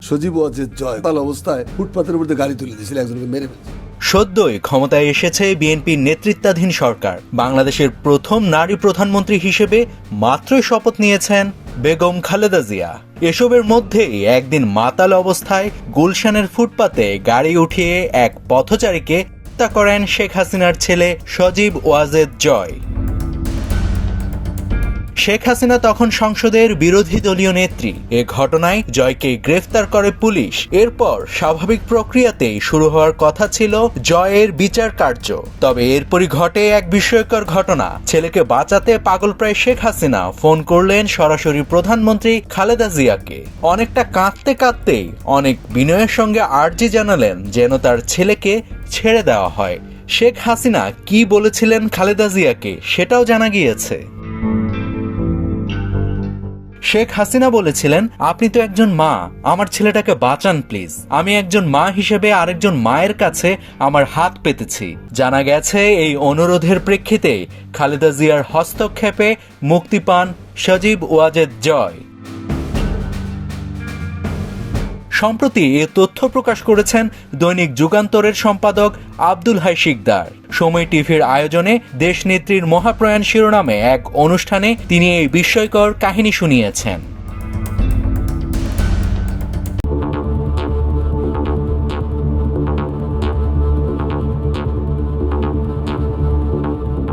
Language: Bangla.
সজীব ওয়াজেদ জয় তাল অবস্থায় ফুটপাতের মধ্যে গাড়ি তুলে দিয়েছিল, একজনকে মেরে ফেলছে। সদ্যই ক্ষমতায় এসেছে বিএনপির নেতৃত্বাধীন সরকার। বাংলাদেশের প্রথম নারী প্রধানমন্ত্রী হিসেবে মাত্রই শপথ নিয়েছেন বেগম খালেদা জিয়া। এসবের মধ্যেই একদিন মাতাল অবস্থায় গুলশানের ফুটপাতে গাড়ি উঠিয়ে এক পথচারীকে হত্যা করেন শেখ হাসিনার ছেলে সজীব ওয়াজেদ জয়। শেখ হাসিনা তখন সংসদের বিরোধী দলীয় নেত্রী। এ ঘটনায় জয়কে গ্রেফতার করে পুলিশ। এরপর স্বাভাবিক প্রক্রিয়াতেই শুরু হওয়ার কথা ছিল জয়ের বিচার কার্য। তবে এরপরই ঘটে এক বিস্ময়কর ঘটনা। ছেলেকে বাঁচাতে পাগলপ্রায় শেখ হাসিনা ফোন করলেন সরাসরি প্রধানমন্ত্রী খালেদা জিয়াকে। অনেকটা কাঁদতে কাঁদতেই অনেক বিনয়ের সঙ্গে আর্জি জানালেন যেন তার ছেলেকে ছেড়ে দেওয়া হয়। শেখ হাসিনা কি বলেছিলেন খালেদা জিয়াকে সেটাও জানা গিয়েছে। শেখ হাসিনা বলেছিলেন, আপনি তো একজন মা, আমার ছেলেটাকে বাঁচান প্লিজ। আমি একজন মা হিসেবে আরেকজন মায়ের কাছে আমার হাত পেতেছি। জানা গেছে এই অনুরোধের প্রেক্ষিতে খালেদা জিয়ার হস্তক্ষেপে মুক্তি পান সজীব ওয়াজেদ জয়। সম্প্রতি এ তথ্য প্রকাশ করেছেন দৈনিক যুগান্তরের সম্পাদক আব্দুল হাই শিকদার। সময় টিভির আয়োজনে দেশনেত্রীর মহাপ্রয়াণ শিরোনামে এক অনুষ্ঠানে তিনি এই বিস্ময়কর কাহিনী শুনিয়েছেন।